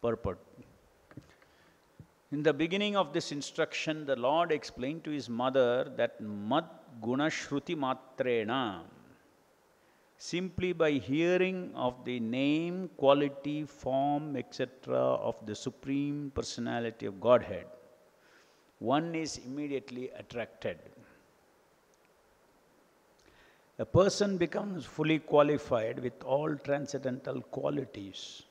purport. In the beginning of this instruction, the Lord explained to his mother that Mad Guna Shruti Matrena, simply by hearing of the name, quality, form, etc. of the Supreme Personality of Godhead, one is immediately attracted. A person becomes fully qualified with all transcendental qualities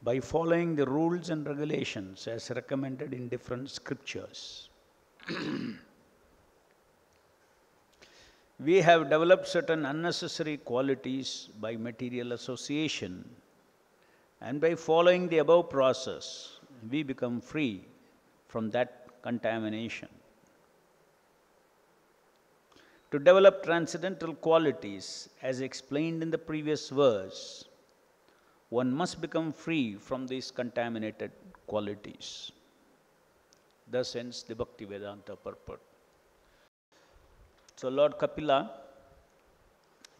by following the rules and regulations as recommended in different scriptures. We have developed certain unnecessary qualities by material association, and by following the above process, we become free from that contamination. To develop transcendental qualities, as explained in the previous verse, one must become free from these contaminated qualities. Thus ends the Bhaktivedanta purport. So Lord Kapila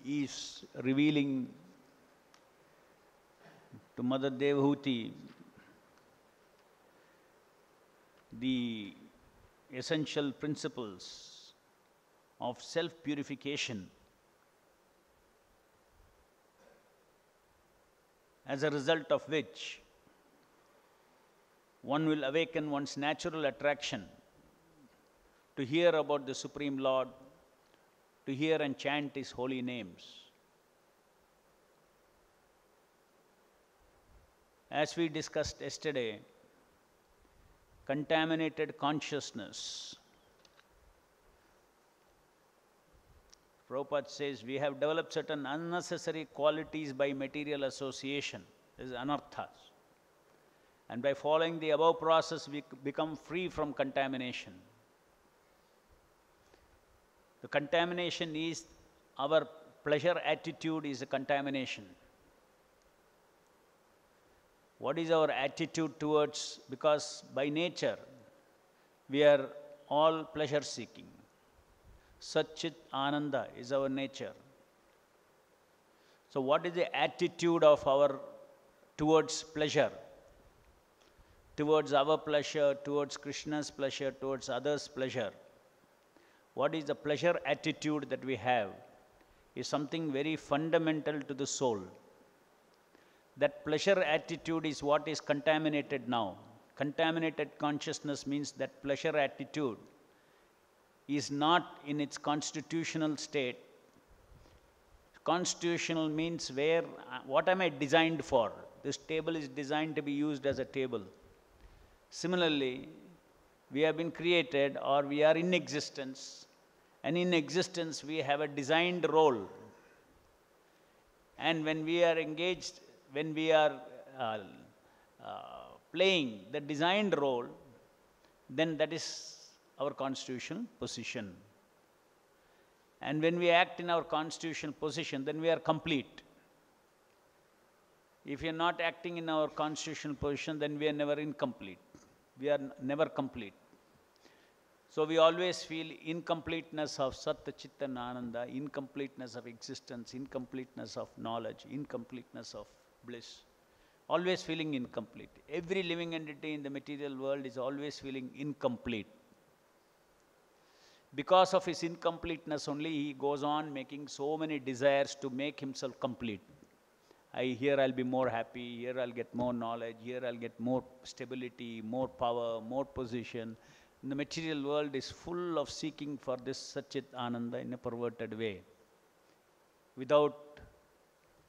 is revealing to Mother Devahuti the essential principles of self-purification, as a result of which one will awaken one's natural attraction to hear about the Supreme Lord, to hear and chant His holy names. As we discussed yesterday, contaminated consciousness. Prabhupada says we have developed certain unnecessary qualities by material association. This is anarthas. And by following the above process, we become free from contamination. The contamination is our pleasure attitude is a contamination. What is our attitude towards, because by nature we are all pleasure seeking. Satchit Ananda is our nature. So what is the attitude of our towards pleasure? Towards our pleasure, towards Krishna's pleasure, towards others' pleasure. What is the pleasure attitude that we have is something very fundamental to the soul. That pleasure attitude is what is contaminated now. Contaminated consciousness means that pleasure attitude is not in its constitutional state. Constitutional means where, what am I designed for? This table is designed to be used as a table. Similarly, we have been created, or we are in existence, and in existence we have a designed role. And when we are engaged, when we are playing the designed role, then that is our constitutional position. And when we act in our constitutional position, then we are complete. If we are not acting in our constitutional position, then we are never incomplete. We are never complete. So we always feel incompleteness of Satta Chitta Ananda, incompleteness of existence, incompleteness of knowledge, incompleteness of bliss. Always feeling incomplete. Every living entity in the material world is always feeling incomplete. Because of his incompleteness only, he goes on making so many desires to make himself complete. Here I'll be more happy, here I'll get more knowledge, here I'll get more stability, more power, more position. And the material world is full of seeking for this Satchit Ananda in a perverted way, without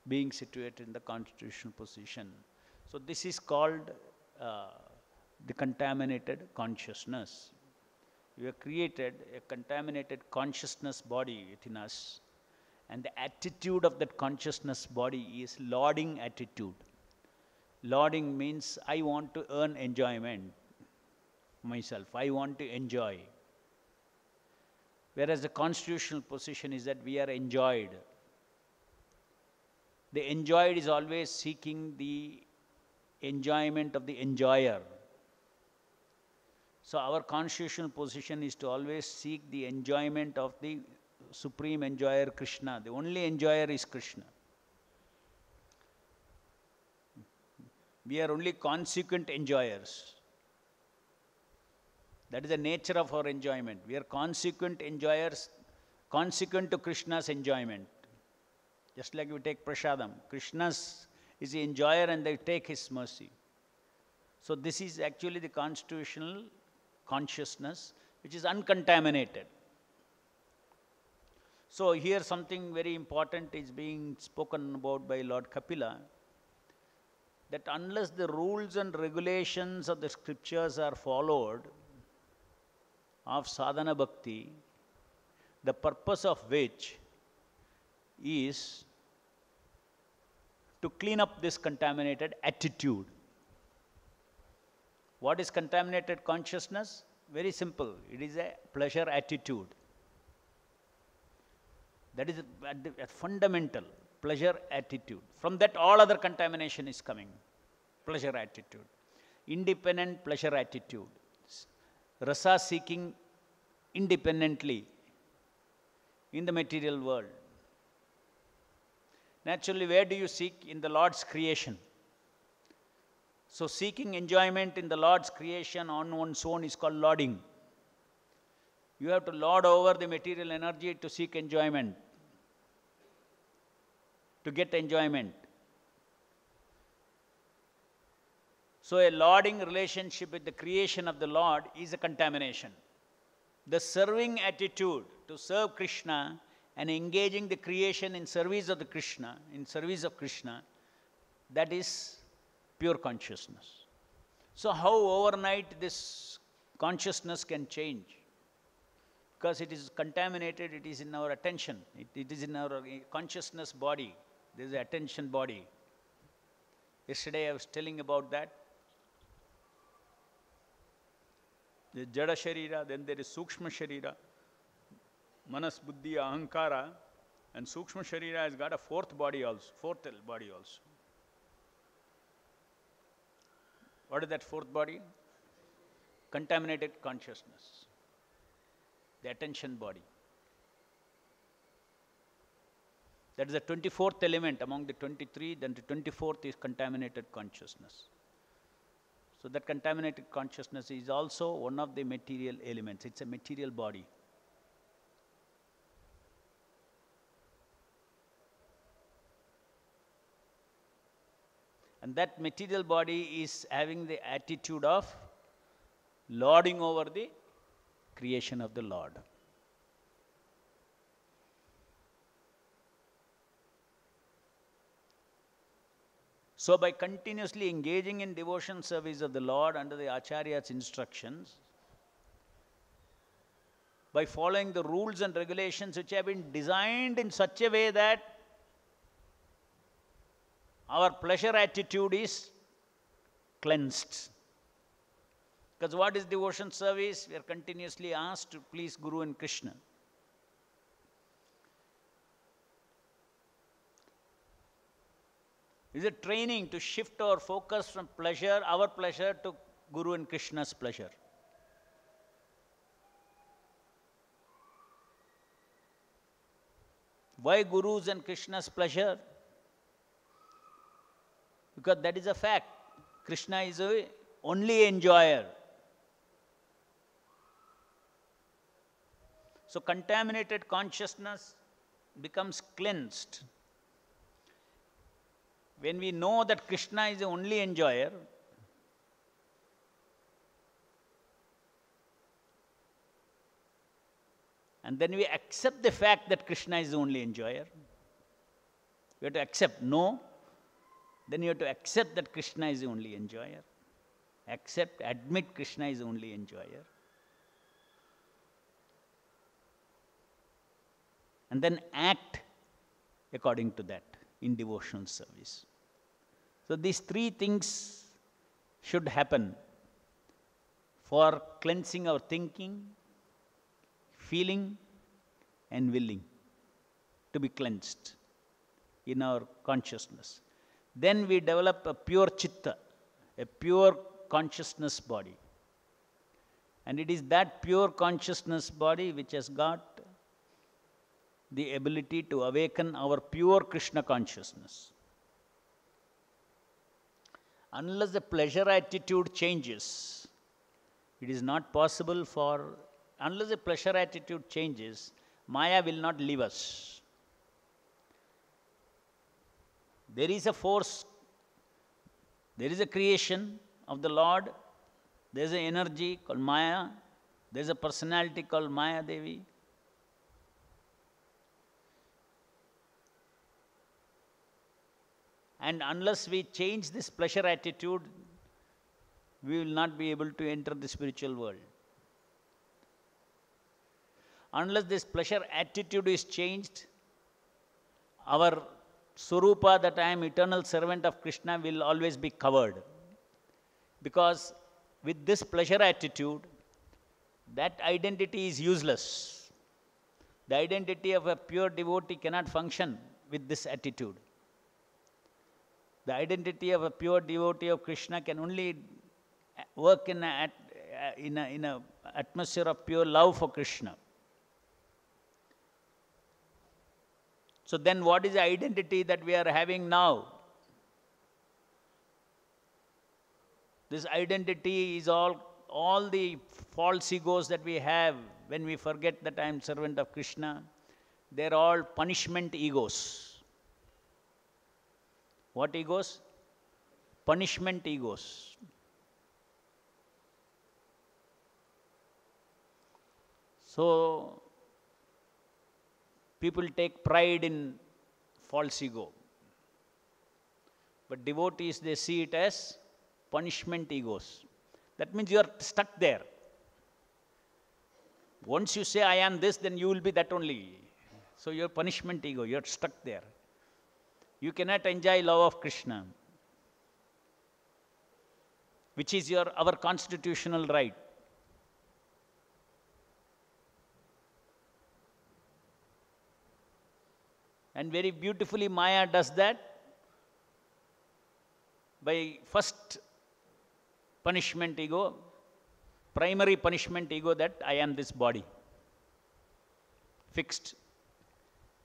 being situated in the constitutional position. So this is called the contaminated consciousness. We have created a contaminated consciousness body within us. And the attitude of that consciousness body is lauding attitude. Lauding means I want to earn enjoyment myself. I want to enjoy. Whereas the constitutional position is that we are enjoyed. The enjoyed is always seeking the enjoyment of the enjoyer. So our constitutional position is to always seek the enjoyment of the supreme enjoyer, Krishna. The only enjoyer is Krishna. We are only consequent enjoyers. That is the nature of our enjoyment. We are consequent enjoyers, consequent to Krishna's enjoyment. Just like we take prasadam. Krishna is the enjoyer and they take his mercy. So this is actually the constitutional consciousness which is uncontaminated. So here something very important is being spoken about by Lord Kapila, that unless the rules and regulations of the scriptures are followed of sadhana bhakti, the purpose of which is to clean up this contaminated attitude. What is contaminated consciousness? Very simple. It is a pleasure attitude. That is a fundamental pleasure attitude. From that all other contamination is coming. Pleasure attitude. Independent pleasure attitude. Rasa seeking independently in the material world. Naturally, where do you seek? In the Lord's creation. So seeking enjoyment in the Lord's creation on one's own is called lording. You have to lord over the material energy to seek enjoyment, to get enjoyment. So a lording relationship with the creation of the Lord is a contamination. The serving attitude to serve Krishna and engaging the creation in service of the Krishna, that is pure consciousness. So how overnight this consciousness can change? Because it is contaminated, it is in our attention, it is in our consciousness body. There is an attention body. Yesterday I was telling about that. The Jada Sharira, then there is Sukshma Sharira, Manas, Buddhi, Ahankara, and Sukshma Sharira has got a fourth body also. What is that fourth body? Contaminated consciousness. The attention body. That is the 24th element among the 23, then the 24th is contaminated consciousness. So that contaminated consciousness is also one of the material elements. It's a material body. And that material body is having the attitude of lording over the creation of the Lord. So by continuously engaging in devotion service of the Lord under the Acharya's instructions, by following the rules and regulations which have been designed in such a way that our pleasure attitude is cleansed. Because what is devotion service? We are continuously asked to please Guru and Krishna. It is a training to shift our focus from pleasure, our pleasure, to Guru and Krishna's pleasure. Why Guru's and Krishna's pleasure? Because that is a fact. Krishna is the only enjoyer. So contaminated consciousness becomes cleansed. When we know that Krishna is the only enjoyer, and then we accept the fact that Krishna is the only enjoyer, we have to accept, no, then you have to accept that Krishna is the only enjoyer. Admit Krishna is the only enjoyer. And then act according to that in devotional service. So these three things should happen for cleansing our thinking, feeling, and willing to be cleansed in our consciousness. Then we develop a pure chitta, a pure consciousness body. And it is that pure consciousness body which has got the ability to awaken our pure Krishna consciousness. Unless the pleasure attitude changes, it is not possible for, unless the pleasure attitude changes, Maya will not leave us. There is a force, there is a creation of the Lord, there is an energy called Maya, there is a personality called Maya Devi. And unless we change this pleasure attitude, we will not be able to enter the spiritual world. Unless this pleasure attitude is changed, our Swarupa, that I am eternal servant of Krishna, will always be covered. Because with this pleasure attitude, that identity is useless. The identity of a pure devotee cannot function with this attitude. The identity of a pure devotee of Krishna can only work in an atmosphere of pure love for Krishna. So then what is the identity that we are having now? This identity is all the false egos that we have when we forget that I am servant of Krishna. They are all punishment egos. What egos? Punishment egos. So, people take pride in false ego. But devotees, they see it as punishment egos. That means you are stuck there. Once you say, I am this, then you will be that only. So, your punishment ego, you are stuck there. You cannot enjoy love of Krishna, which is our constitutional right. And very beautifully Maya does that by first punishment ego, primary punishment ego, that I am this body, fixed.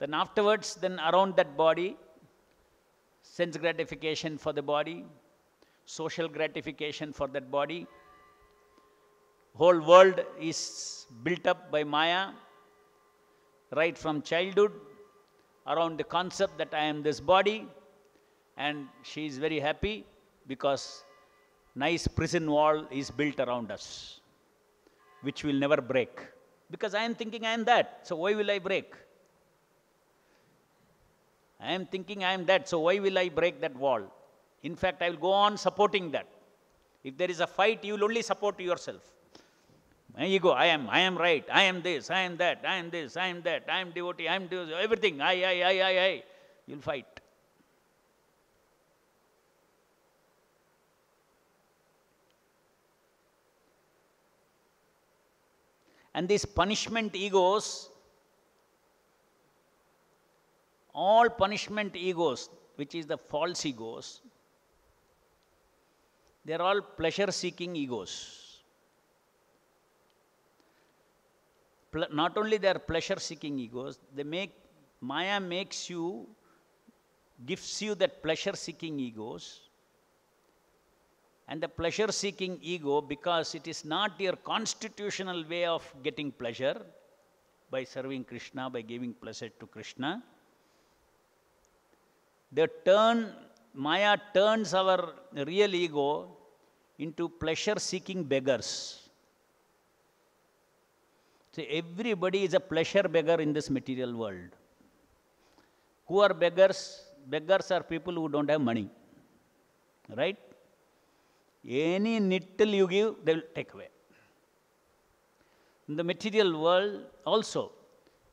Then afterwards, then around that body, sense gratification for the body, social gratification for that body. Whole world is built up by Maya, right from childhood, around the concept that I am this body, and she is very happy because nice prison wall is built around us, which will never break. Because I am thinking I am that, so why will I break? I am thinking I am that, so why will I break that wall? In fact, I will go on supporting that. If there is a fight, you will only support yourself. My ego, I am right, I am this, I am that, I am this, I am that, I am devotee, I am everything, I. You will fight. And these punishment egos, all punishment egos, which is the false egos, they are all pleasure-seeking egos. Not only they are pleasure-seeking egos, Maya gives you that pleasure-seeking egos. And the pleasure-seeking ego, because it is not your constitutional way of getting pleasure by serving Krishna, by giving pleasure to Krishna, Maya turns our real ego into pleasure-seeking beggars. So everybody is a pleasure beggar in this material world. Who are beggars? Beggars are people who don't have money. Right? Any nittle you give, they will take away. In the material world also,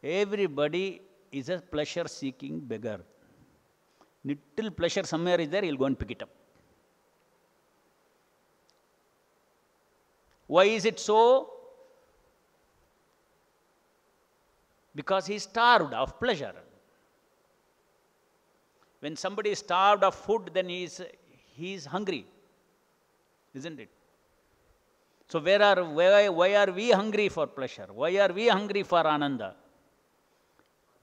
everybody is a pleasure-seeking beggar. Little pleasure somewhere is there, he'll go and pick it up. Why is it so? Because he is starved of pleasure. When somebody is starved of food, then he is hungry, isn't it? So why are we hungry for pleasure? Why are we hungry for Ananda?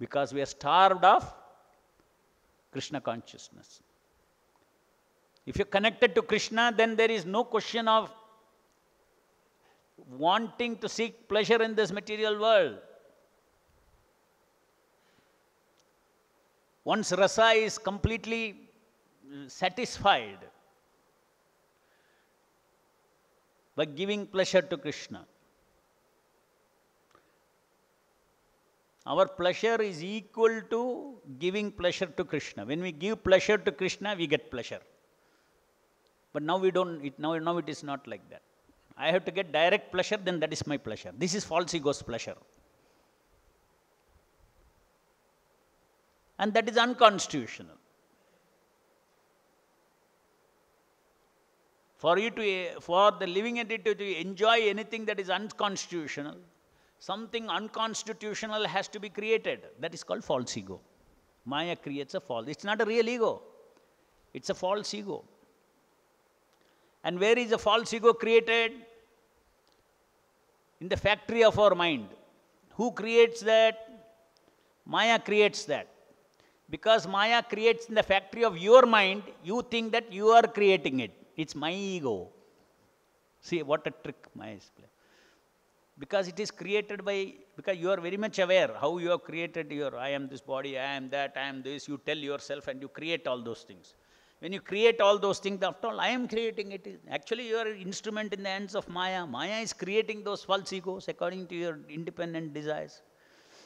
Because we are starved of Krishna consciousness. If you're connected to Krishna, then there is no question of wanting to seek pleasure in this material world. Once rasa is completely satisfied by giving pleasure to Krishna. Our pleasure is equal to giving pleasure to Krishna. When we give pleasure to Krishna, we get pleasure. But now we don't, now it is not like that. I have to get direct pleasure, then that is my pleasure. This is false ego's pleasure. And that is unconstitutional. For the living entity to enjoy anything that is unconstitutional, something unconstitutional has to be created. That is called false ego. Maya creates a false. It's not a real ego. It's a false ego. And where is the false ego created? In the factory of our mind. Who creates that? Maya creates that. Because Maya creates in the factory of your mind, you think that you are creating it. It's my ego. See what a trick Maya is playing. Because it is created by, because you are very much aware how you have created your, I am this body, I am that, I am this, you tell yourself and you create all those things. When you create all those things, after all, I am creating it. Actually, you are an instrument in the hands of Maya. Maya is creating those false egos according to your independent desires.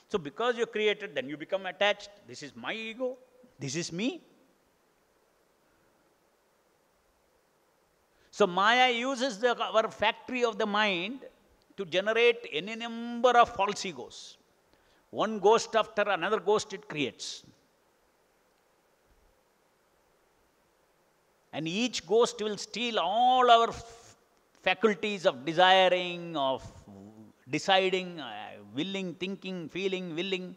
So because you created, then you become attached. This is my ego. This is me. So Maya uses our factory of the mind to generate any number of false egos. One ghost after another ghost it creates. And each ghost will steal all our faculties of desiring, of deciding, willing, thinking, feeling, willing.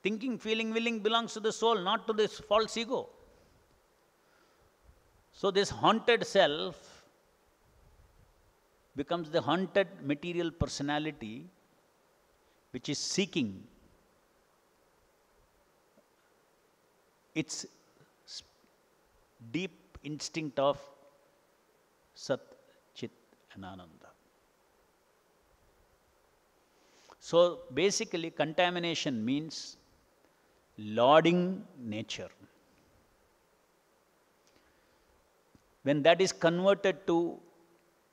Thinking, feeling, willing belongs to the soul, not to this false ego. So this haunted self becomes the haunted material personality which is seeking its deep instinct of Sat, Chit and Ananda. So basically contamination means lauding nature. When that is converted to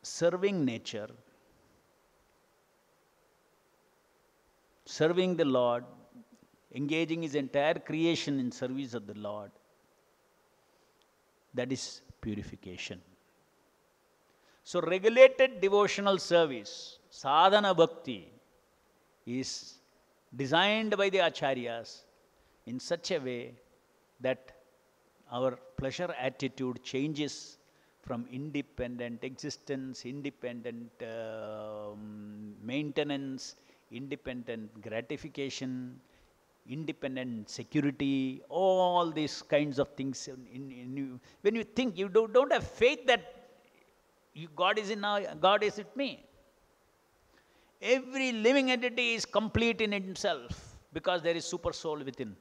serving nature, serving the Lord, engaging his entire creation in service of the Lord, that is purification. So regulated devotional service, sadhana bhakti, is designed by the acharyas in such a way that our pleasure attitude changes from independent existence, independent maintenance, independent gratification, independent security, all these kinds of things. When you think, you don't have faith that God is with me. Every living entity is complete in itself because there is super soul within.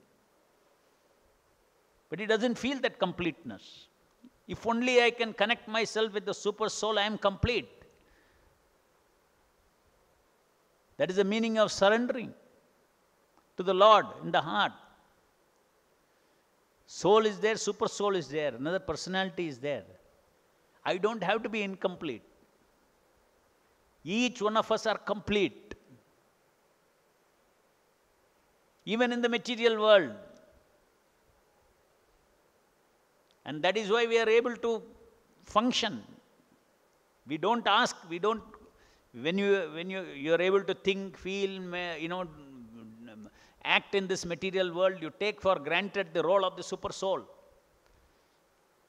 But he doesn't feel that completeness. If only I can connect myself with the super soul, I am complete. That is the meaning of surrendering to the Lord in the heart. Soul is there, super soul is there, another personality is there. I don't have to be incomplete. Each one of us are complete. Even in the material world. And that is why we are able to function. We don't ask, when you are able to think, feel, act in this material world, you take for granted the role of the super soul.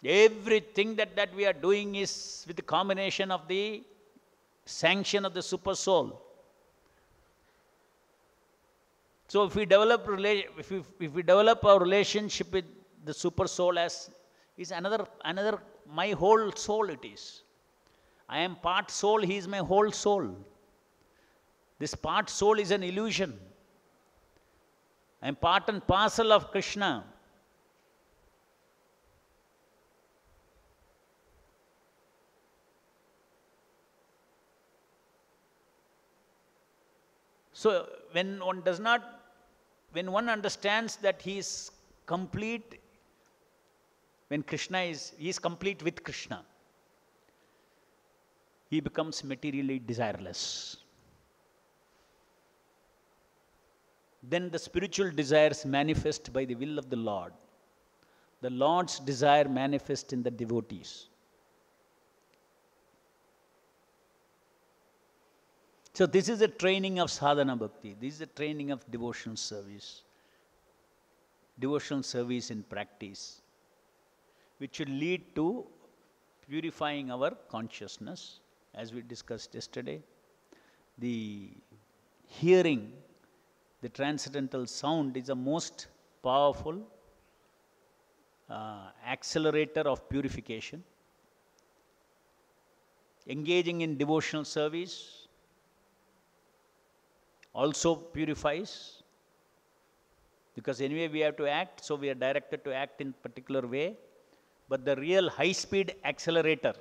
Everything that we are doing is with the combination of the sanction of the super soul. So if we develop our relationship with the super soul as is another my whole soul it is. I am part soul, he is my whole soul. This part soul is an illusion. I am part and parcel of Krishna. So when one understands that he is complete, he is complete with Krishna, he becomes materially desireless. Then the spiritual desires manifest by the will of the Lord. The Lord's desire manifests in the devotees. So this is a training of sadhana bhakti. This is a training of devotional service. Devotional service in practice, which should lead to purifying our consciousness, as we discussed yesterday. The hearing, the transcendental sound is the most powerful accelerator of purification. Engaging in devotional service also purifies, because anyway we have to act, so we are directed to act in particular way. But the real high-speed accelerator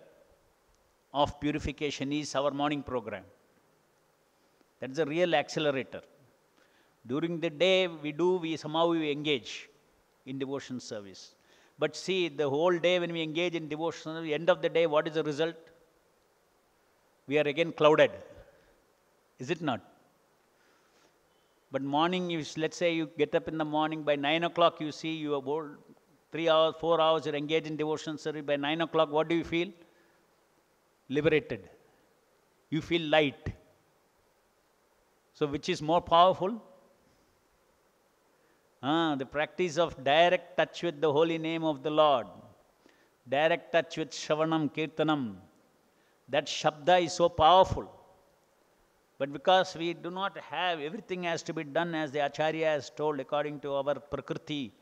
of purification is our morning program. That's the real accelerator. During the day we somehow engage in devotion service. But see, the whole day when we engage in devotion, at the end of the day, what is the result? We are again clouded. Is it not? But morning, let's say you get up in the morning, by 9 o'clock you see you are 3 hours, 4 hours, you're engaged in devotional service. By 9 o'clock, what do you feel? Liberated. You feel light. So which is more powerful? The practice of direct touch with the holy name of the Lord. Direct touch with Shravanam, Kirtanam. That Shabda is so powerful. But because we do not have, everything has to be done as the Acharya has told, according to our Prakriti.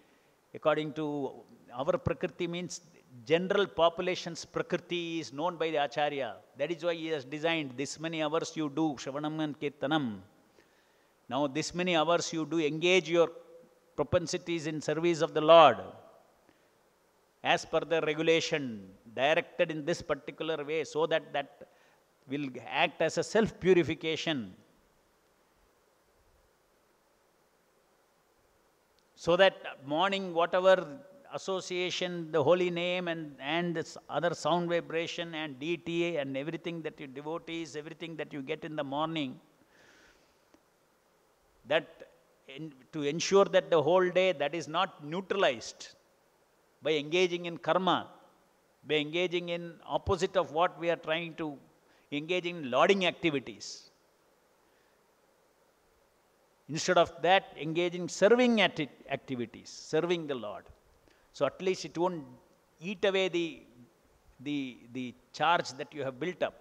According to our Prakriti means general population's Prakriti is known by the Acharya. That is why he has designed this many hours you do Shravanam and Kirtanam. Now this many hours you do engage your propensities in service of the Lord as per the regulation, directed in this particular way, so that will act as a self-purification. So that morning, whatever association, the holy name and this other sound vibration and deity and everything that you devotees, everything that you get in the morning, to ensure that the whole day that is not neutralized by engaging in karma, by engaging in opposite of what we are trying to engage in lauding activities. Instead of that, engage in serving activities, serving the Lord. So at least it won't eat away the charge that you have built up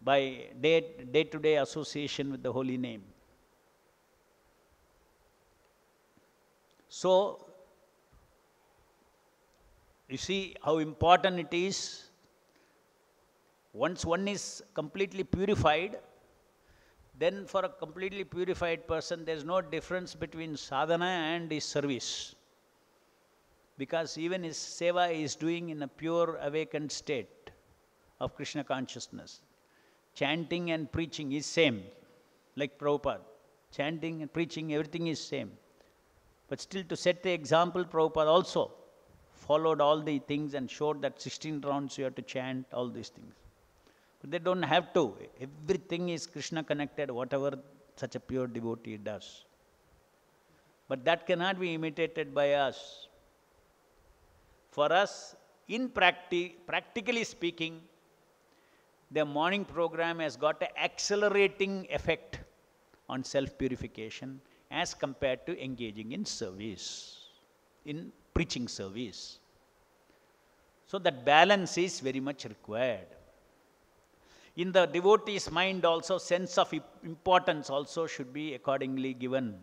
by day-to-day association with the holy name. So, you see how important it is. Once one is completely purified, then for a completely purified person, there is no difference between sadhana and his service. Because even his seva is doing in a pure awakened state of Krishna consciousness. Chanting and preaching is same, like Prabhupada. Chanting and preaching, everything is same. But still, to set the example, Prabhupada also followed all the things and showed that 16 rounds you have to chant, all these things. But they don't have to. Everything is Krishna connected, whatever such a pure devotee does. But that cannot be imitated by us. For us, practically speaking, the morning program has got an accelerating effect on self-purification as compared to engaging in service, in preaching service. So that balance is very much required. In the devotee's mind also, sense of importance also should be accordingly given.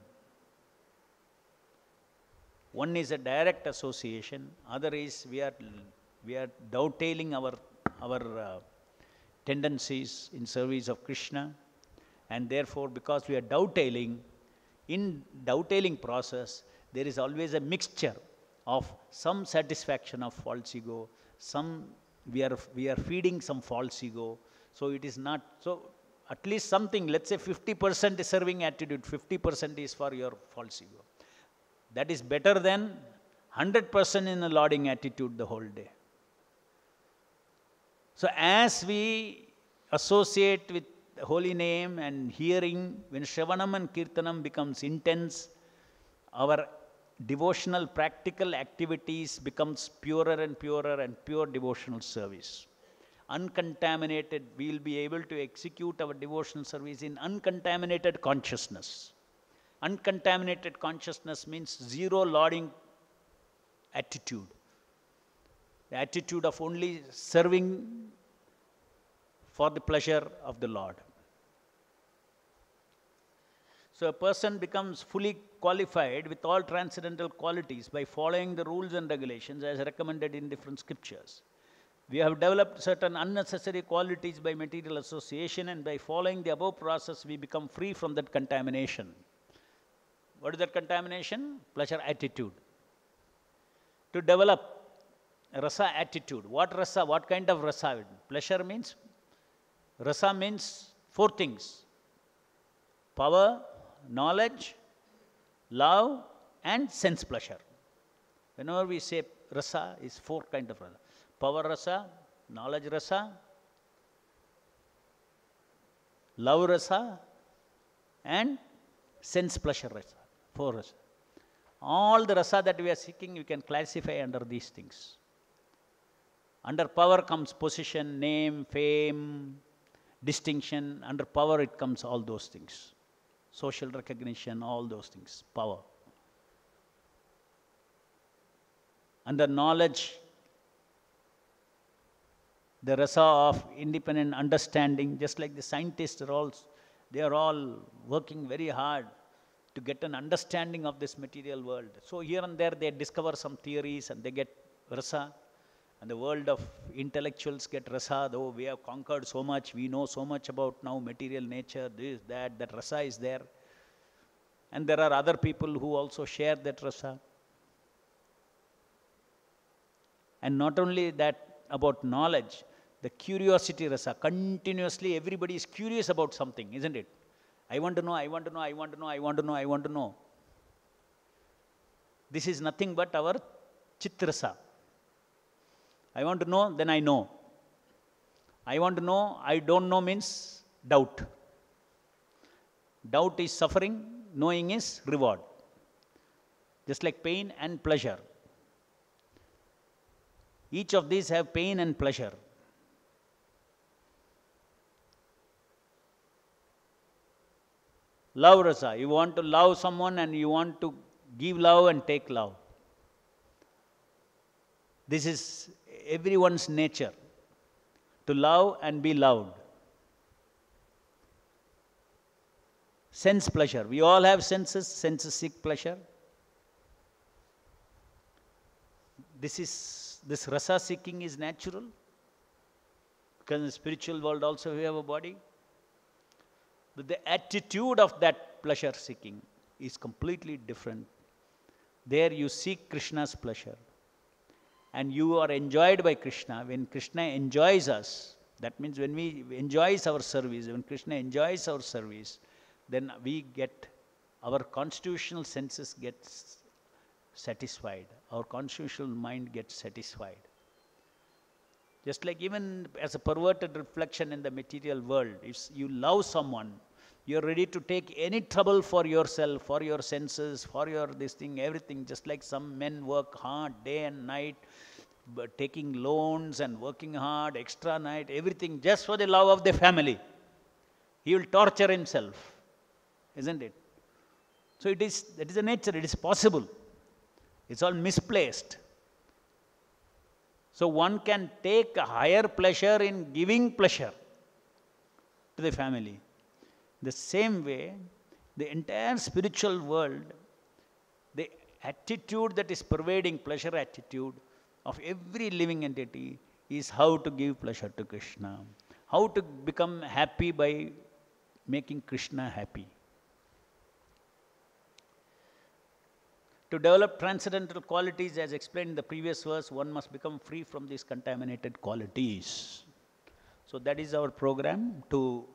One is a direct association, other is we are dovetailing our tendencies in service of Krishna, and therefore because we are dovetailing, in dovetailing process, there is always a mixture of some satisfaction of false ego, we are feeding some false ego. So it is not, so At least something, let's say 50% is serving attitude, 50% is for your false ego. That is better than 100% in a lauding attitude the whole day. So as we associate with the holy name and hearing, when Shravanam and Kirtanam becomes intense, our devotional practical activities becomes purer and purer and pure devotional service. Uncontaminated, we will be able to execute our devotional service in uncontaminated consciousness. Uncontaminated consciousness means zero lauding attitude. The attitude of only serving for the pleasure of the Lord. So a person becomes fully qualified with all transcendental qualities by following the rules and regulations as recommended in different scriptures. We have developed certain unnecessary qualities by material association, and by following the above process, we become free from that contamination. What is that contamination? Pleasure attitude. To develop rasa attitude. What rasa? What kind of rasa? Pleasure means, rasa means four things: power, knowledge, love, and sense pleasure. Whenever we say rasa, is four kind of rasa: power rasa, knowledge rasa, love rasa, and sense pleasure rasa. Four rasa. All the rasa that we are seeking, we can classify under these things. Under power comes position, name, fame, distinction. Under power it comes all those things. Social recognition, all those things, power. Under knowledge, the rasa of independent understanding, just like the scientists they are all working very hard to get an understanding of this material world. So here and there they discover some theories and they get rasa. And the world of intellectuals get rasa, though we have conquered so much, we know so much about now material nature, this, that rasa is there. And there are other people who also share that rasa. And not only that, about knowledge, the curiosity rasa, continuously everybody is curious about something, isn't it? I want to know, I want to know, I want to know, I want to know, I want to know. This is nothing but our chit rasa. I want to know, then I know. I want to know, I don't know means doubt. Doubt is suffering, knowing is reward. Just like pain and pleasure. Each of these have pain and pleasure. Love rasa. You want to love someone and you want to give love and take love. This is everyone's nature, to love and be loved. Sense pleasure. We all have senses. Senses seek pleasure. This rasa seeking is natural, because in the spiritual world also we have a body. But the attitude of that pleasure seeking is completely different. There you seek Krishna's pleasure. And you are enjoyed by Krishna. When Krishna enjoys us, that means when we enjoys our service, when Krishna enjoys our service, then we get, our constitutional senses gets satisfied. Our constitutional mind gets satisfied. Just like even as a perverted reflection in the material world, if you love someone, you're ready to take any trouble for yourself, for your senses, for your this thing, everything. Just like some men work hard day and night, but taking loans and working hard, extra night, everything just for the love of the family. He will torture himself, isn't it? So that is the nature, it is possible. It's all misplaced. So one can take a higher pleasure in giving pleasure to the family. The same way, the entire spiritual world, the attitude that is pervading, pleasure attitude of every living entity, is how to give pleasure to Krishna. How to become happy by making Krishna happy. To develop transcendental qualities, as explained in the previous verse, one must become free from these contaminated qualities. So that is our program, to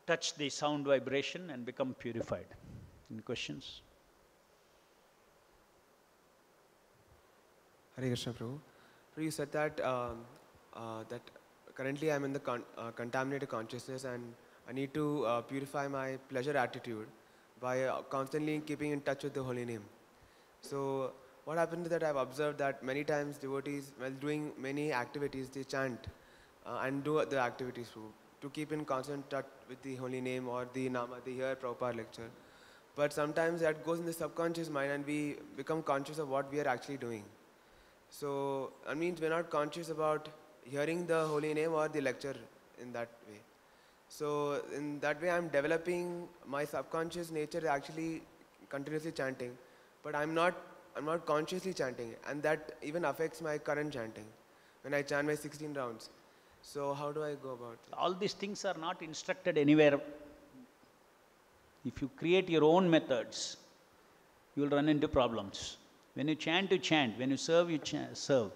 touch the sound vibration and become purified. Any questions? Hare Krishna, Prabhu. Prabhu, you said that that currently I'm in the contaminated consciousness and I need to purify my pleasure attitude by constantly keeping in touch with the holy name. So what happened is that I've observed that many times devotees, while doing many activities, they chant and do the activities to keep in constant touch with the holy name or the nama, they hear Prabhupada lecture. But sometimes that goes in the subconscious mind and we become conscious of what we are actually doing. So that means we're not conscious about hearing the holy name or the lecture in that way. So in that way I'm developing my subconscious nature actually continuously chanting, but I'm not consciously chanting, and that even affects my current chanting when I chant my 16 rounds. So how do I go about it? All these things are not instructed anywhere. If you create your own methods, you will run into problems. When you chant, you chant. When you serve, you serve.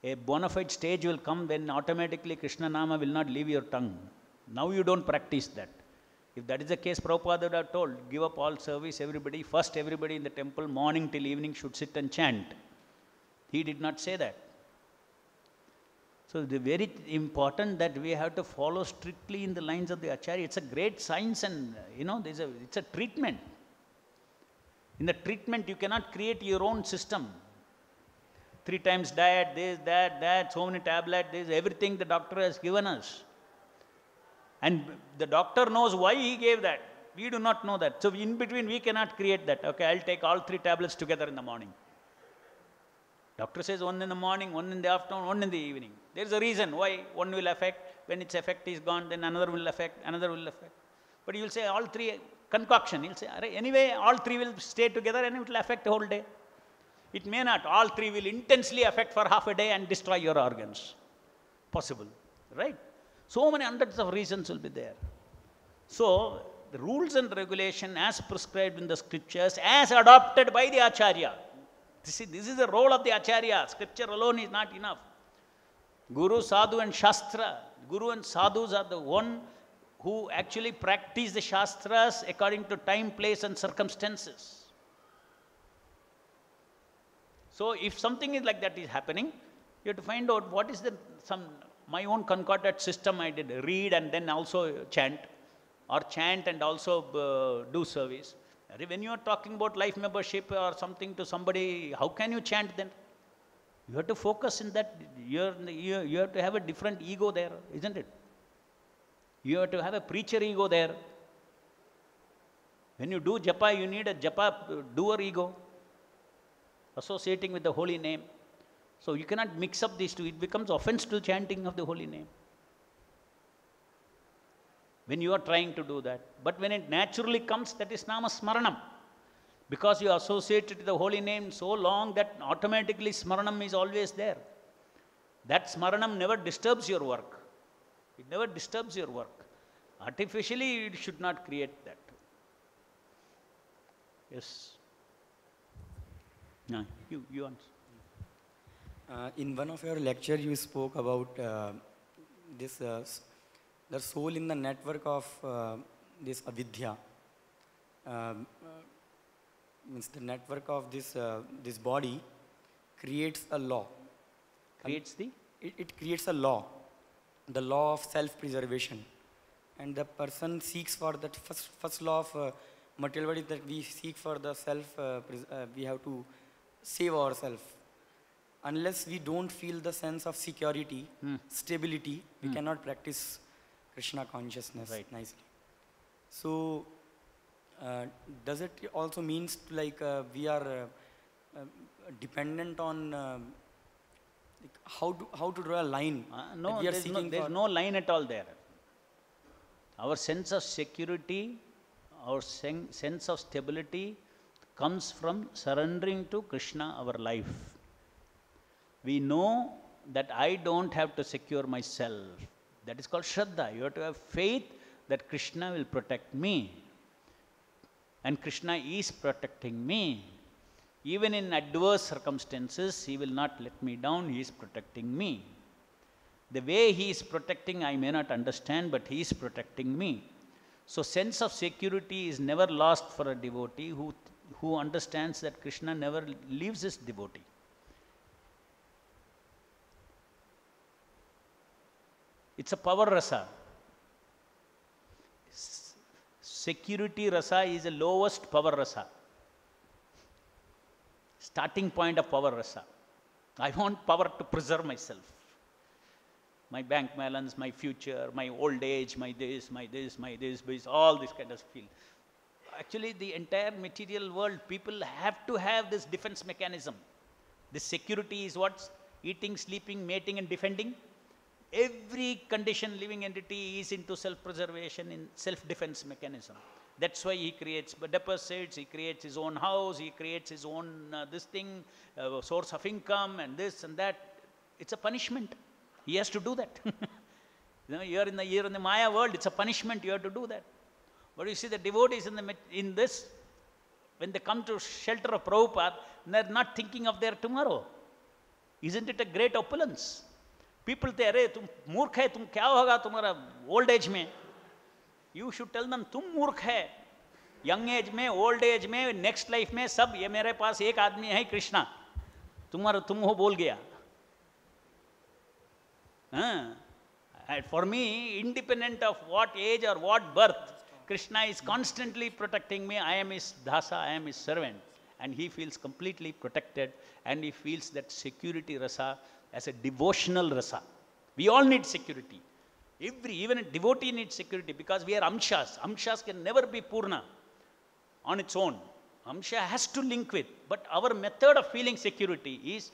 A bona fide stage will come when automatically Krishna Nama will not leave your tongue. Now you don't practice that. If that is the case, Prabhupada would have told, give up all service, everybody in the temple, morning till evening should sit and chant. He did not say that. So the very important that we have to follow strictly in the lines of the Acharya. It's a great science and, it's a treatment. In the treatment, you cannot create your own system. 3 times diet, this, that, so many tablets, this, everything the doctor has given us. And the doctor knows why he gave that. We do not know that. So in between, we cannot create that. Okay, I'll take all 3 tablets together in the morning. Doctor says 1 in the morning, 1 in the afternoon, 1 in the evening. There is a reason why one will affect. When its effect is gone, then another will affect, another will affect. But you will say all 3 concoction. He'll say, anyway, all 3 will stay together and it will affect the whole day. It may not. All 3 will intensely affect for half a day and destroy your organs. Possible, right? So many hundreds of reasons will be there. So, the rules and regulation as prescribed in the scriptures, as adopted by the Acharya. This is the role of the Acharya. Scripture alone is not enough. Guru, Sadhu and Shastra. Guru and Sadhus are the one who actually practice the Shastras according to time, place and circumstances. So, if something is like that is happening, you have to find out what is my own concordant system I did, read and then also chant, or chant and also do service. When you are talking about life membership or something to somebody, how can you chant then? You have to focus in that. You have to have a different ego there, isn't it? You have to have a preacher ego there. When you do japa, you need a japa doer ego, associating with the holy name. So you cannot mix up these two. It becomes offense to chanting of the holy name when you are trying to do that. But when it naturally comes, that is nama smaranam. Because you are associated with the holy name so long that automatically smaranam is always there. That smaranam never disturbs your work. It never disturbs your work. Artificially, it should not create that. Yes. No, you answer. In one of your lecture, you spoke about the soul in the network of this avidya. Means the network of this body creates a law. Creates the? It creates a law, the law of self-preservation. And the person seeks for that first law of material body, that we seek for the we have to save ourselves. Unless we don't feel the sense of security, stability, we cannot practice Krishna consciousness nicely. So, does it also means we are dependent on how to draw a line? No, there's no line at all there. Our sense of security, our sense of stability comes from surrendering to Krishna our life. We know that I don't have to secure myself. That is called Shraddha. You have to have faith that Krishna will protect me. And Krishna is protecting me. Even in adverse circumstances, He will not let me down. He is protecting me. The way He is protecting, I may not understand, but He is protecting me. So sense of security is never lost for a devotee who understands that Krishna never leaves his devotee. It's a power rasa. Security rasa is the lowest power rasa. Starting point of power rasa. I want power to preserve myself. My bank balance, my future, my old age, my this, all this kind of feel. Actually, the entire material world, people have to have this defense mechanism. This security is what? Eating, sleeping, mating and defending. Every conditioned living entity is into self-preservation, in self-defense mechanism. That's why he creates deposits, he creates his own house, he creates his own source of income and this and that. It's a punishment. He has to do that. You're in the Maya world, it's a punishment, you have to do that. But you see the devotees in this, when they come to shelter of Prabhupada, they're not thinking of their tomorrow. Isn't it a great opulence? People say, "Arey, tum मूर्ख है, tum क्या होगा तुम्हारा old age में?" You should tell them, तुम मूर्ख है. Young age में, old age में, next life में, सब ये मेरे पास एक आदमी है कृष्णा. तुम हो बोल गया. For me, independent of what age or what birth, Krishna is constantly protecting me. I am his dasa, I am his servant. And he feels completely protected, and he feels that security rasa as a devotional rasa. We all need security. Even a devotee needs security, because we are amshas. Amshas can never be purna on its own. Amsha has to link with. But our method of feeling security is,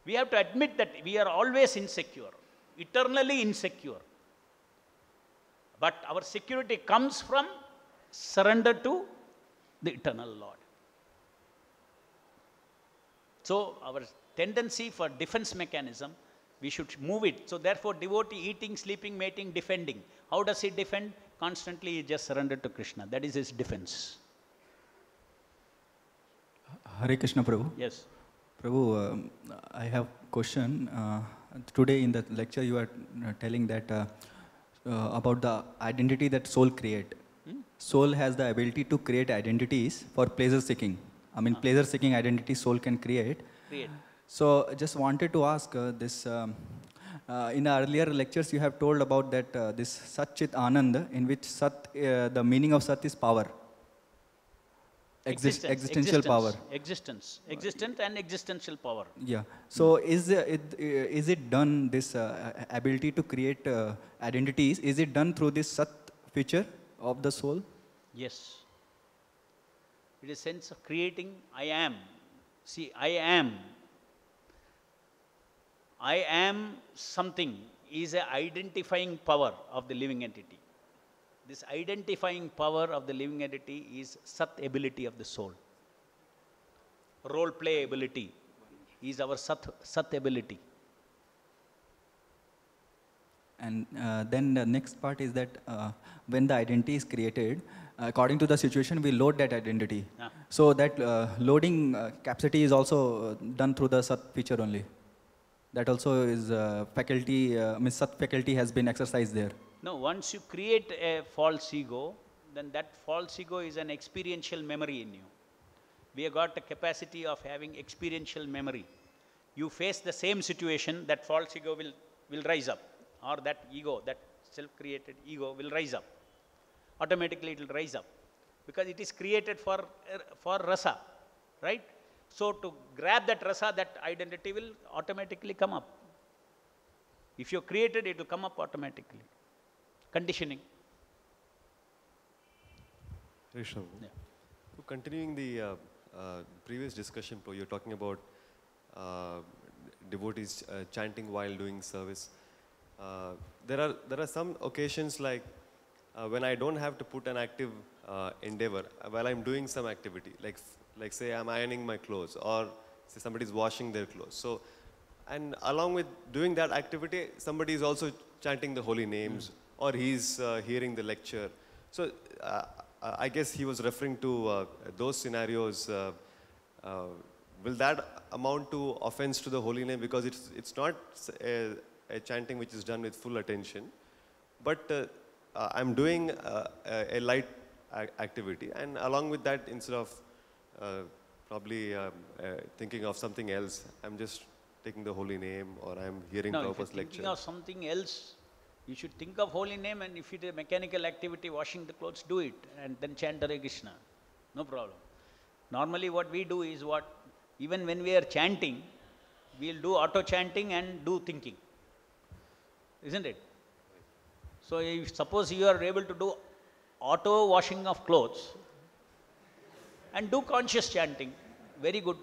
we have to admit that we are always insecure. Eternally insecure. But our security comes from surrender to the eternal Lord. So our tendency for defense mechanism, we should move it. So therefore, devotee eating, sleeping, mating, defending. How does he defend? Constantly he just surrendered to Krishna. That is his defense. Hare Krishna Prabhu. Yes. Prabhu, I have question. Today in the lecture you are telling that about the identity that soul create. Soul has the ability to create identities for pleasure seeking. I mean, pleasure seeking identity soul can create. So just wanted to ask this, in earlier lectures you have told about that this Sat Chit Anand, in which Sat, the meaning of Sat is power. Existential power. Existence and existential power. Yeah. So is it done, this ability to create identities, is it done through this Sat feature of the soul? Yes. It is sense of creating I am. See, I am something is an identifying power of the living entity. This identifying power of the living entity is Sat ability of the soul. Role play ability is our Sat ability. And then the next part is that when the identity is created, according to the situation, we load that identity. So that loading capacity is also done through the Sat feature only. That also is faculty, Sat faculty has been exercised there. No, once you create a false ego, then that false ego is an experiential memory in you. We have got the capacity of having experiential memory. You face the same situation, that false ego will rise up, or that ego, that self-created ego will rise up. Automatically it will rise up, because it is created for rasa, right? So to grab that rasa, that identity will automatically come up. If you create it, it will come up automatically. Conditioning. Risham, so continuing the previous discussion, you're talking about devotees chanting while doing service. There are some occasions like when I don't have to put an active endeavor while I'm doing some activity, like say I'm ironing my clothes, or say somebody's washing their clothes. So, and along with doing that activity, somebody is also chanting the holy names, or he's hearing the lecture. So I guess he was referring to those scenarios. Will that amount to offense to the holy name? Because it's not a chanting which is done with full attention. But I'm doing a light activity, and along with that, instead of probably thinking of something else, I'm just taking the holy name, or I'm hearing No, if you're Prabhupada's thinking lecture. of something else, you should think of holy name, and if it is a mechanical activity, washing the clothes, do it, and then chant Hare Krishna. No problem. Normally what we do is what, even when we are chanting, we'll do auto chanting and do thinking. Isn't it? So if suppose you are able to do auto washing of clothes and do conscious chanting, very good.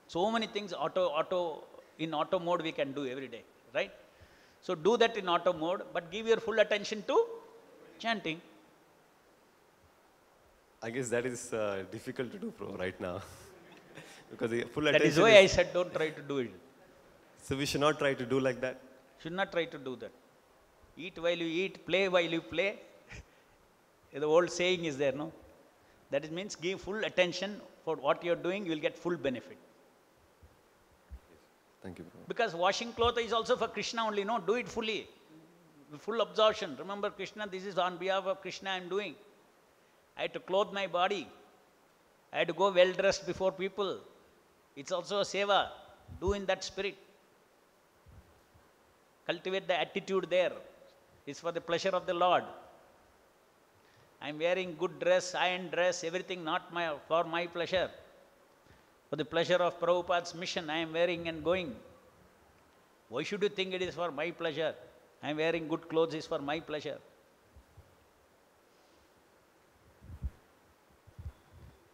So many things in auto mode we can do every day, right? So do that in auto mode, but give your full attention to chanting. I guess that is difficult to do right now. Because the full That attention is why I said don't try to do it. So we should not try to do like that. Should not try to do that. Eat while you eat, play while you play. The old saying is there, no? That means give full attention for what you are doing, you will get full benefit. Thank you, Prabhupada. Because washing clothes is also for Krishna only, no? Do it fully. Full absorption. Remember Krishna, this is on behalf of Krishna I am doing. I had to clothe my body. I had to go well dressed before people. It's also a seva. Do in that spirit. Cultivate the attitude there. It's for the pleasure of the Lord. I am wearing good dress, iron dress, everything not for my pleasure. For the pleasure of Prabhupada's mission, I am wearing and going. Why should you think it is for my pleasure? I am wearing good clothes is for my pleasure.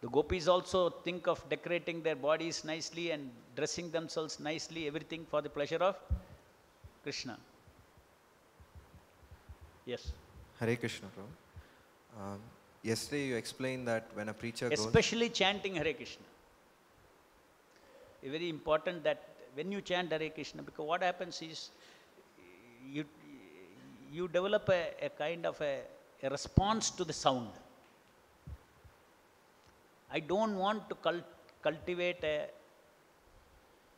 The gopis also think of decorating their bodies nicely and dressing themselves nicely, everything for the pleasure of Krishna. Yes. Hare Krishna, Prabhu. Yesterday you explained that when a preacher goes... Especially chanting Hare Krishna. It's very important that when you chant Hare Krishna, because what happens is, you develop a kind of a response to the sound. I don't want to cultivate a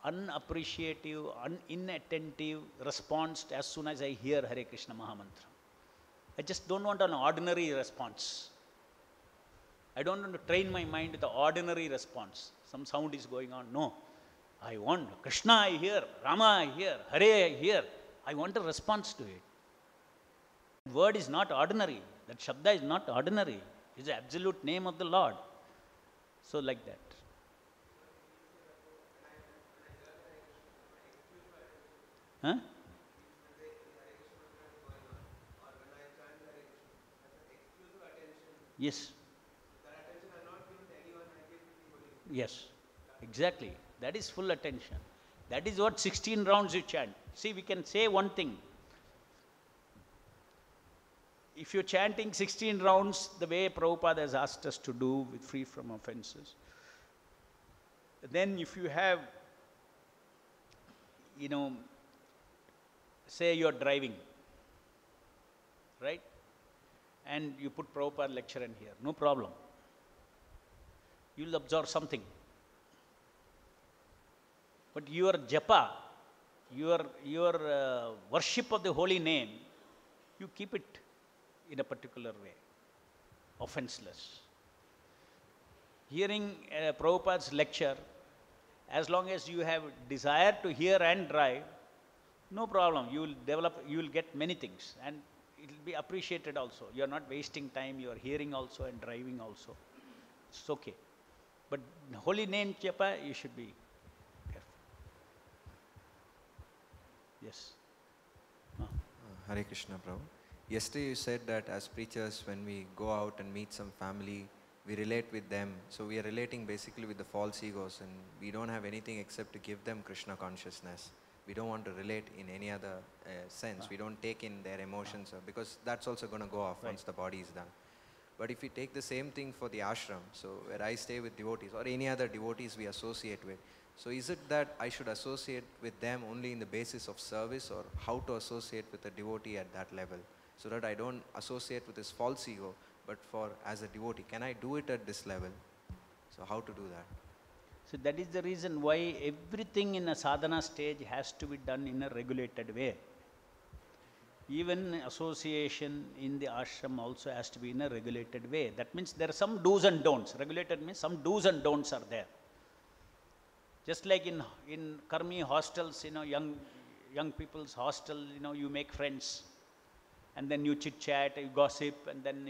unappreciative, inattentive response as soon as I hear Hare Krishna Mahamantra. I just don't want an ordinary response. I don't want to train my mind with the ordinary response. Some sound is going on. No. I want Krishna I hear, Rama I hear, Hare I hear. I want a response to it. Word is not ordinary. That Shabda is not ordinary. It's the absolute name of the Lord. So like that. Huh? Yes. Yes, exactly. That is full attention. That is what 16 rounds you chant. See, we can say one thing. If you're chanting 16 rounds the way Prabhupada has asked us to do, with free from offenses, then if you have, say you're driving, right? And you put Prabhupada lecture in here, no problem. You'll absorb something. But your japa, your worship of the holy name, you keep it in a particular way, offenseless. Hearing Prabhupada's lecture, as long as you have desire to hear and drive, no problem. You will get many things, and it will be appreciated also. You are not wasting time, you are hearing also and driving also. It's okay. But holy name japa, you should be careful. Yes. Hare Krishna, Prabhu. Yesterday you said that as preachers, when we go out and meet some family, we relate with them. So we are relating basically with the false egos, and we don't have anything except to give them Krishna consciousness. We don't want to relate in any other sense. We don't take in their emotions, because that's also going to go off once the body is done. But if we take the same thing for the ashram, so where I stay with devotees or any other devotees we associate with, so is it that I should associate with them only in the basis of service, or how to associate with a devotee at that level, so that I don't associate with his false ego, but as a devotee, can I do it at this level? So how to do that? So that is the reason why everything in a sadhana stage has to be done in a regulated way. Even association in the ashram also has to be in a regulated way. That means there are some do's and don'ts. Regulated means some do's and don'ts are there. Just like in Karmi hostels, young people's hostel, you make friends. And then you chit chat, you gossip, and then,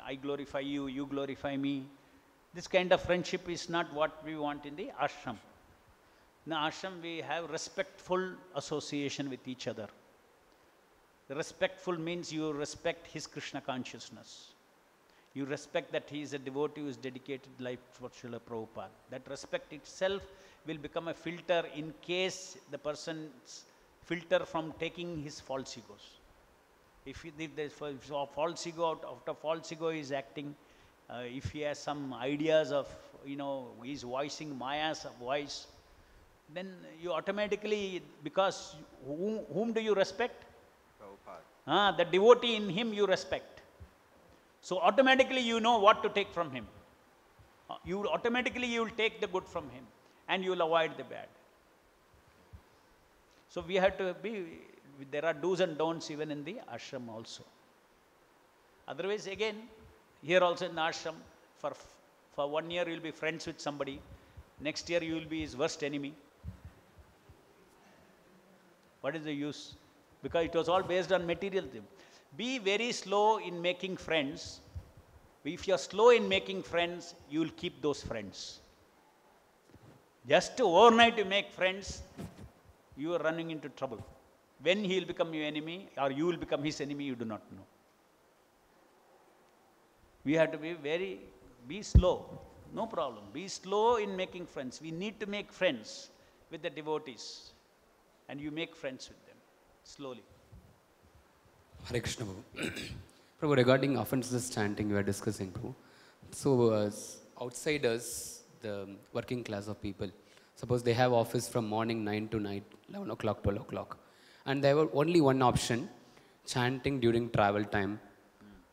I glorify you, you glorify me. This kind of friendship is not what we want in the ashram. In the ashram, we have respectful association with each other. Respectful means you respect his Krishna consciousness. You respect that he is a devotee who is dedicated life for Srila Prabhupada. That respect itself will become a filter in case the person's filter from taking his false egos. If a false ego, out of false ego is acting, if he has some ideas of, he's voicing Maya's voice, then you automatically, because whom do you respect? Prabhupada. The devotee in him you respect. So automatically you know what to take from him. You will take the good from him and you will avoid the bad. So we have to be, there are do's and don'ts even in the ashram also. Otherwise again, here also in the ashram, for 1 year you will be friends with somebody. Next year you will be his worst enemy. What is the use? Because it was all based on material thing. Be very slow in making friends. If you are slow in making friends, you will keep those friends. Just to overnight you make friends, you are running into trouble. When he will become your enemy or you will become his enemy, you do not know. We have to be slow. No problem. Be slow in making friends. We need to make friends with the devotees. And you make friends with them, slowly. Hare Krishna, Prabhu. Prabhu, regarding offenseless chanting we are discussing, Prabhu. So, outsiders, the working class of people, suppose they have office from morning 9 to night, 11 o'clock, 12 o'clock. And they have only one option, chanting during travel time.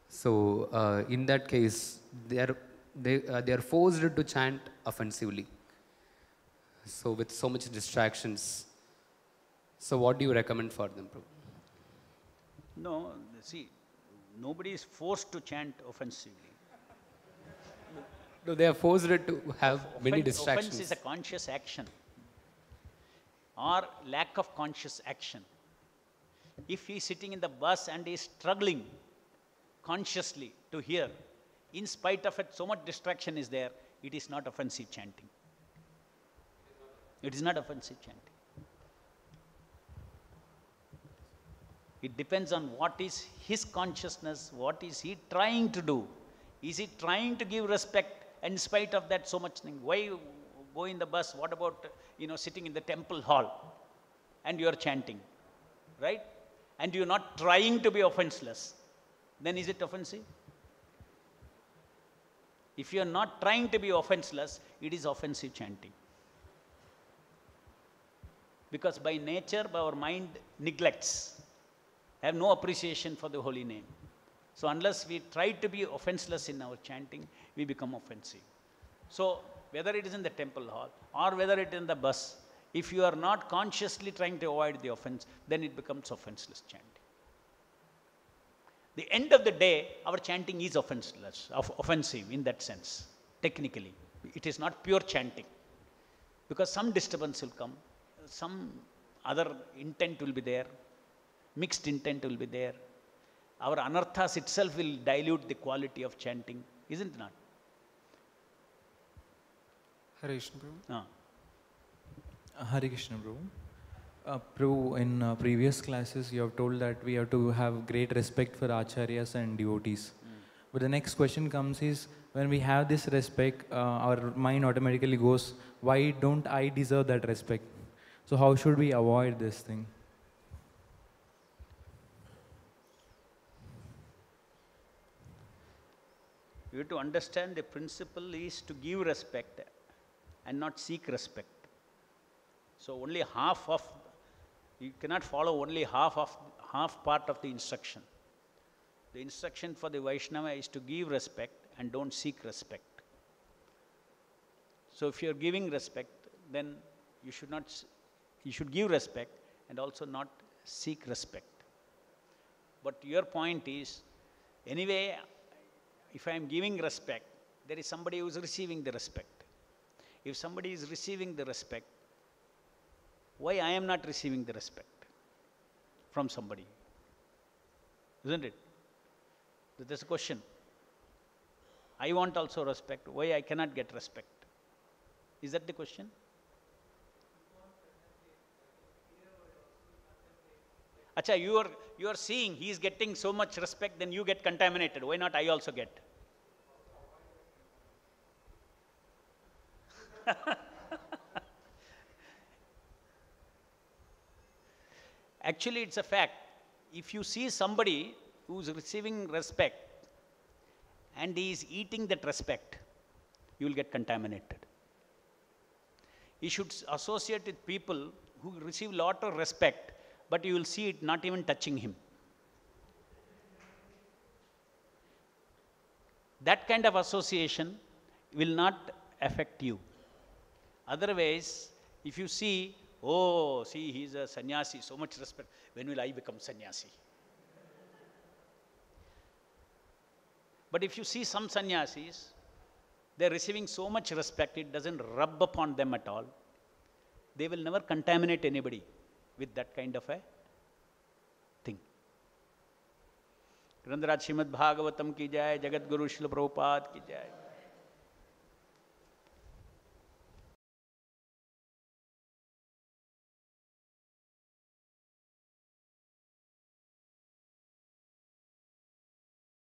So, in that case, they are forced to chant offensively. So, with so much distractions. So, what do you recommend for them, Prabhu? No, see, nobody is forced to chant offensively. No, they are forced to have many distractions. Offense is a conscious action or lack of conscious action. If he is sitting in the bus and he is struggling consciously to hear, in spite of it, so much distraction is there, it is not offensive chanting. It is not offensive chanting. It depends on what is his consciousness, what is he trying to do. Is he trying to give respect, and in spite of that so much thing? Why you go in the bus? What about, sitting in the temple hall and you are chanting, right? And you are not trying to be offenseless. Then is it offensive? If you are not trying to be offenseless, it is offensive chanting. Because by nature, our mind neglects, have no appreciation for the holy name. So unless we try to be offenseless in our chanting, we become offensive. So whether it is in the temple hall or whether it is in the bus, if you are not consciously trying to avoid the offense, then it becomes offenseless chanting. The end of the day, our chanting is offensive in that sense, technically. It is not pure chanting. Because some disturbance will come, some other intent will be there, mixed intent will be there. Our anarthas itself will dilute the quality of chanting, isn't it not? Hare Krishna, Prabhu. Ah. Hare Krishna, Prabhu. Prabhu, in previous classes, you have told that we have to have great respect for acharyas and devotees. But the next question comes is, when we have this respect, our mind automatically goes, why don't I deserve that respect? So how should we avoid this thing? You have to understand the principle is to give respect and not seek respect. So only you cannot follow only half part of the instruction. The instruction for the Vaishnava is to give respect and don't seek respect. So if you are giving respect, then you should give respect and also not seek respect. But your point is, anyway, if I am giving respect, there is somebody who is receiving the respect. If somebody is receiving the respect, why I am not receiving the respect from somebody? Isn't it? That's a question. I want also respect. Why I cannot get respect? Is that the question? Acha, you are seeing he is getting so much respect, then you get contaminated. Why not I also get? Actually, it's a fact. If you see somebody who's receiving respect and he is eating that respect, you will get contaminated. You should associate with people who receive lot of respect, but you will see it not even touching him. That kind of association will not affect you. Otherwise, if you see, oh, see, he's a sannyasi, so much respect, when will I become sannyasi? But if you see some sannyasis, they're receiving so much respect, it doesn't rub upon them at all. They will never contaminate anybody with that kind of a thing. Grandaraj Srimad Bhagavatam ki jai, Jagat Guru Srila Prabhupada ki jai.